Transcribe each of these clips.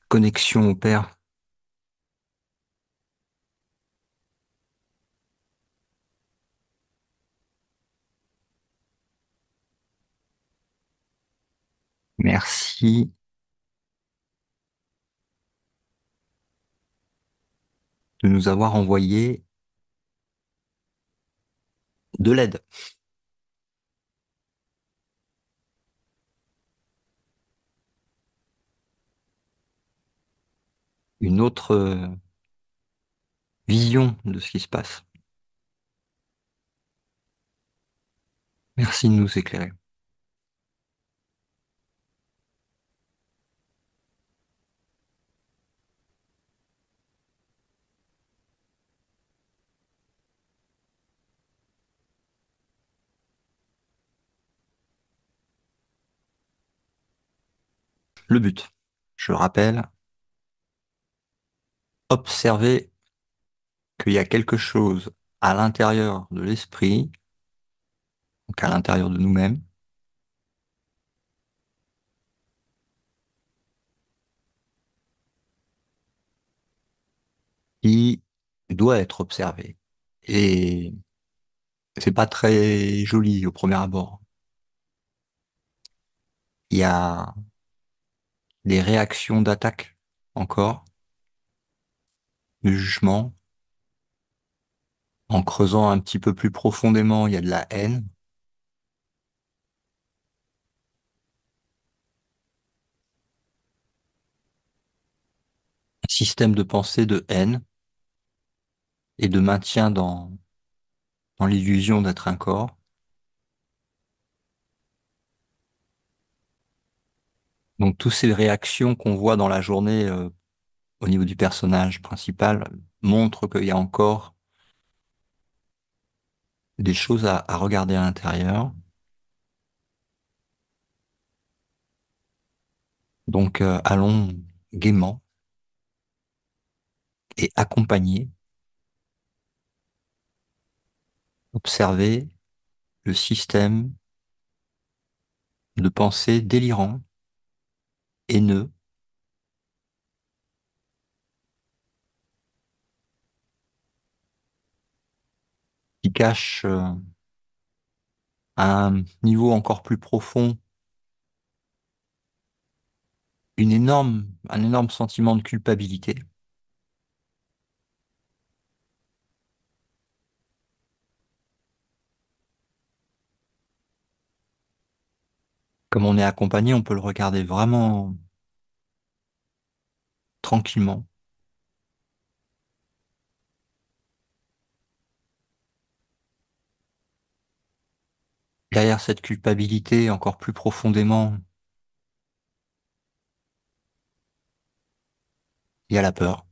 Connexion au père. Merci de nous avoir envoyé de l'aide. Une autre vision de ce qui se passe. Merci de nous éclairer. Le but, je rappelle, observer qu'il y a quelque chose à l'intérieur de l'esprit, donc à l'intérieur de nous-mêmes, qui doit être observé. Et c'est pas très joli au premier abord. Il y a des réactions d'attaque encore, de jugement. En creusant un petit peu plus profondément, il y a de la haine, un système de pensée de haine et de maintien dans l'illusion d'être un corps. Donc, toutes ces réactions qu'on voit dans la journée au niveau du personnage principal montrent qu'il y a encore des choses à regarder à l'intérieur. Donc, allons gaiement et accompagner, observer le système de pensée délirant, haineux, qui cache à un niveau encore plus profond un énorme sentiment de culpabilité. Comme on est accompagné, on peut le regarder vraiment tranquillement. Derrière cette culpabilité, encore plus profondément, il y a la peur,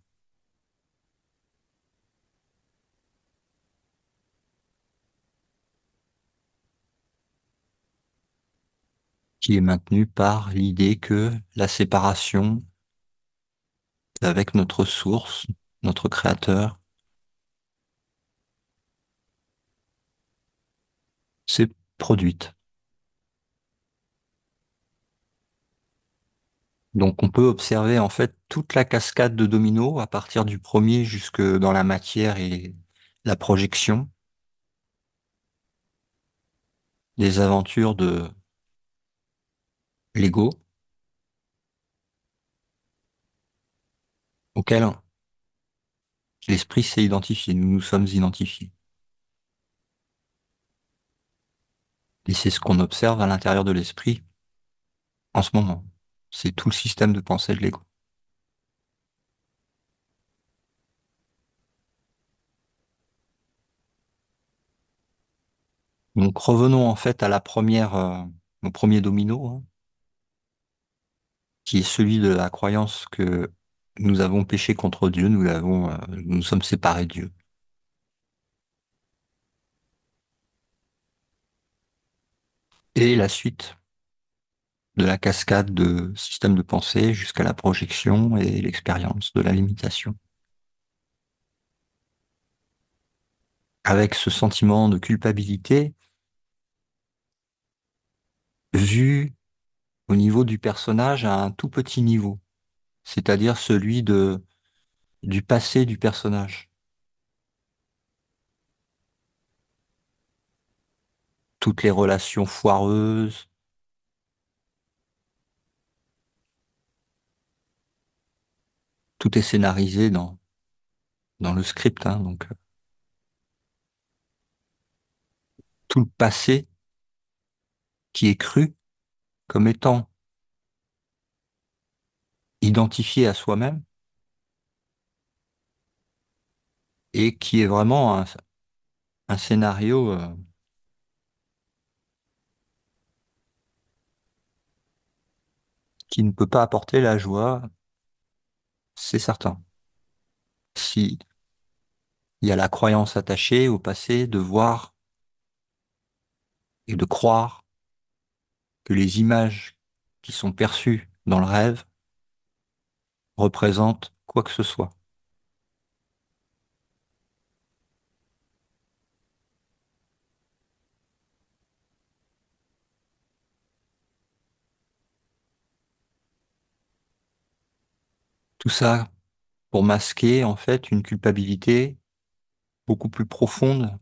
qui est maintenue par l'idée que la séparation avec notre source, notre créateur, s'est produite. Donc on peut observer en fait toute la cascade de dominos à partir du premier jusque dans la matière et la projection, des aventures de l'ego auxquelles l'esprit s'est identifié, nous nous sommes identifiés. Et c'est ce qu'on observe à l'intérieur de l'esprit en ce moment. C'est tout le système de pensée de l'ego. Donc revenons en fait à au premier domino, hein, qui est celui de la croyance que nous avons péché contre Dieu, nous sommes séparés de Dieu. Et la suite de la cascade de systèmes de pensée jusqu'à la projection et l'expérience de la limitation. Avec ce sentiment de culpabilité vu au niveau du personnage à un tout petit niveau. c'est-à-dire celui du passé du personnage. Toutes les relations foireuses, tout est scénarisé dans le script, hein, donc tout le passé qui est cru comme étant identifié à soi-même et qui est vraiment un scénario qui ne peut pas apporter la joie, c'est certain. Si il y a la croyance attachée au passé de voir et de croire que les images qui sont perçues dans le rêve représentent quoi que ce soit. Tout ça pour masquer en fait une culpabilité beaucoup plus profonde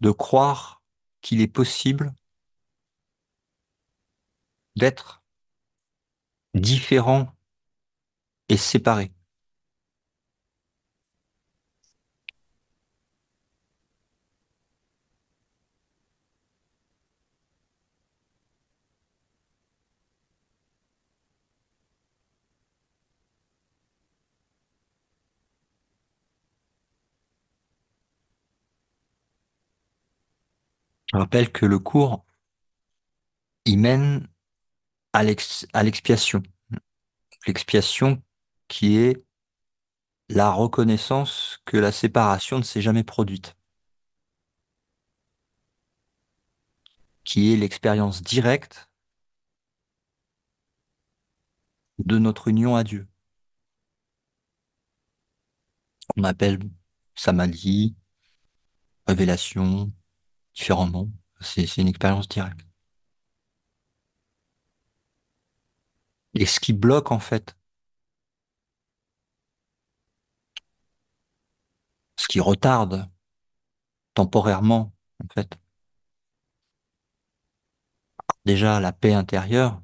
de croire qu'il est possible d'être différent et séparé. Je rappelle que le cours, il mène à l'expiation. L'expiation qui est la reconnaissance que la séparation ne s'est jamais produite, qui est l'expérience directe de notre union à Dieu. On appelle samadhi, révélation, différemment. C'est une expérience directe. Et ce qui bloque, en fait, ce qui retarde temporairement, en fait, déjà la paix intérieure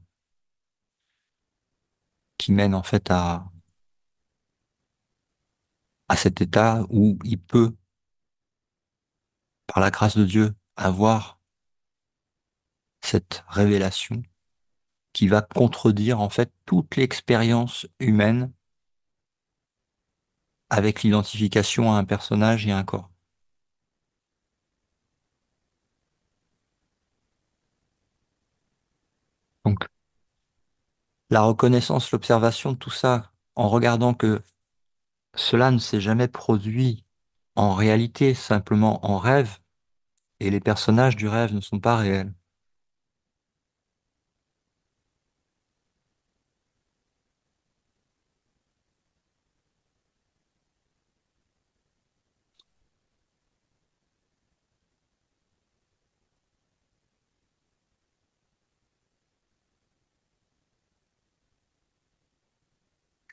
qui mène, en fait, à cet état où il peut, par la grâce de Dieu, avoir cette révélation qui va contredire, en fait, toute l'expérience humaine avec l'identification à un personnage et à un corps. Donc, la reconnaissance, l'observation de tout ça, en regardant que cela ne s'est jamais produit en réalité, simplement en rêve, et les personnages du rêve ne sont pas réels.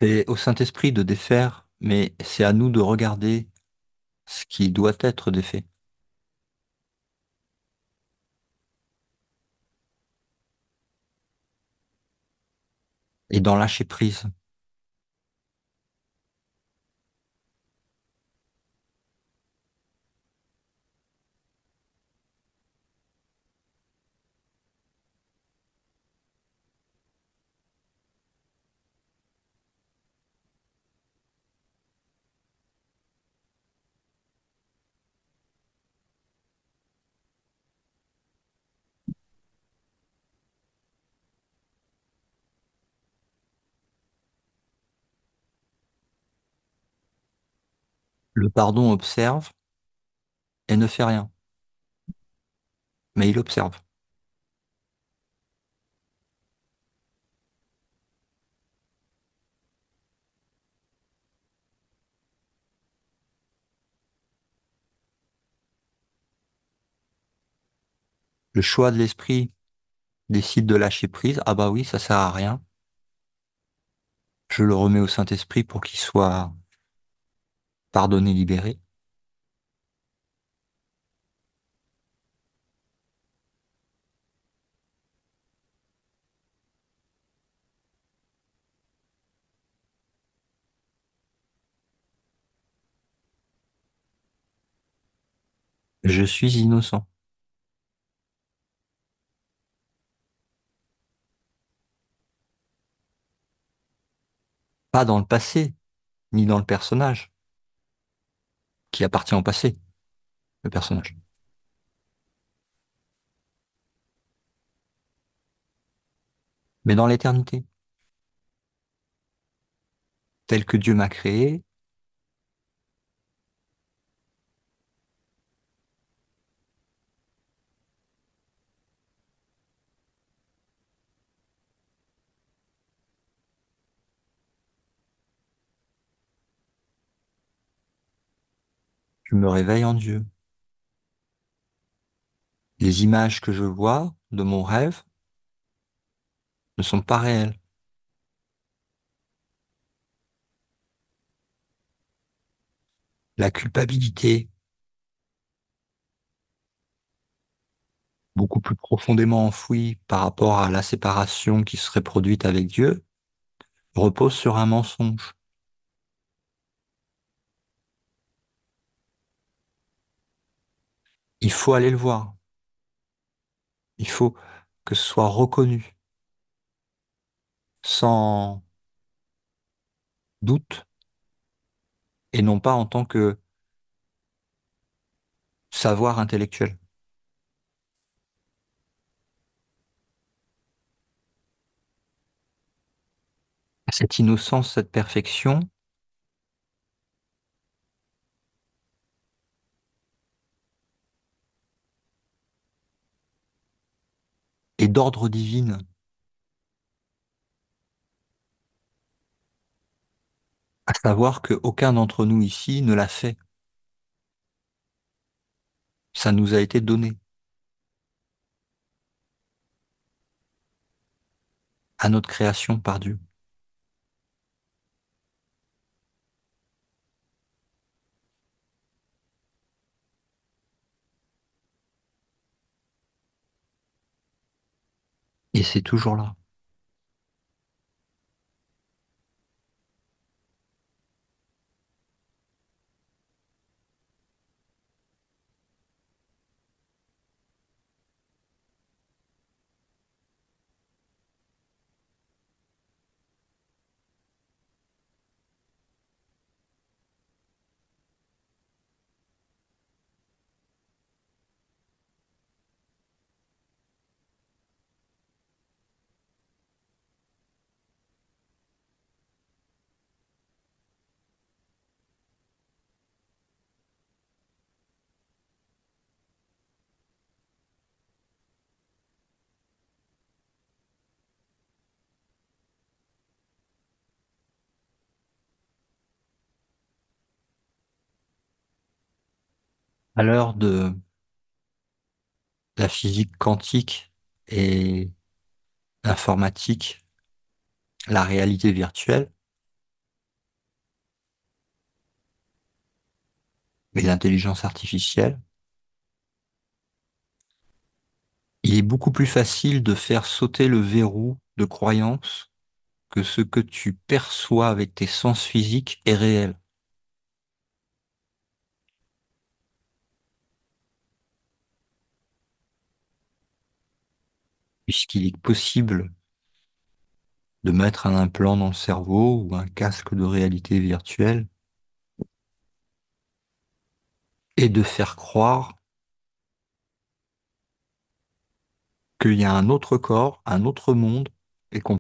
C'est au Saint-Esprit de défaire, mais c'est à nous de regarder ce qui doit être défait et d'en lâcher prise. Le pardon observe et ne fait rien, mais il observe. Le choix de l'esprit décide de lâcher prise. Ah bah oui, ça sert à rien. Je le remets au Saint-Esprit pour qu'il soit pardonné, libéré. Je suis innocent. Pas dans le passé, ni dans le personnage, qui appartient au passé, le personnage. Mais dans l'éternité, tel que Dieu m'a créé, je me réveille en Dieu. Les images que je vois de mon rêve ne sont pas réelles. La culpabilité, beaucoup plus profondément enfouie par rapport à la séparation qui serait produite avec Dieu, repose sur un mensonge. Il faut aller le voir. Il faut que ce soit reconnu, sans doute, et non pas en tant que savoir intellectuel. Cette innocence, cette perfection est d'ordre divine, à savoir qu'aucun d'entre nous ici ne l'a fait. Ça nous a été donné à notre création par Dieu. Et c'est toujours là. À l'heure de la physique quantique et l'informatique, la réalité virtuelle et l'intelligence artificielle, il est beaucoup plus facile de faire sauter le verrou de croyance que ce que tu perçois avec tes sens physiques est réel, puisqu'il est possible de mettre un implant dans le cerveau ou un casque de réalité virtuelle et de faire croire qu'il y a un autre corps, un autre monde, et qu'on